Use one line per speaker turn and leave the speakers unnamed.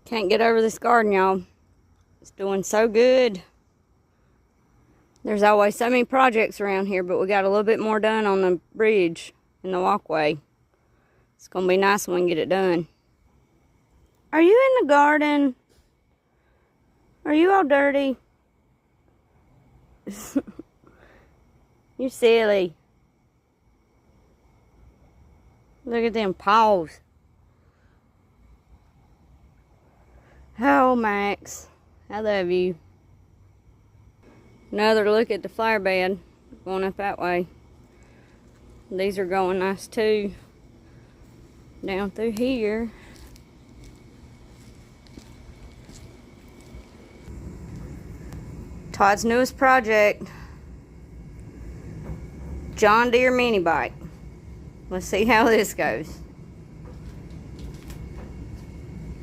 Can't get over this garden, y'all. It's doing so good. There's always so many projects around here, but we got a little bit more done on the bridge and the walkway. It's gonna be nice when we get it done. Are you in the garden? Are you all dirty? You're silly. Look at them paws. Oh, Max, I love you. Another look at the flower bed going up that way. These are going nice too. Down through here. Todd's newest project, John Deere mini bike. Let's see how this goes.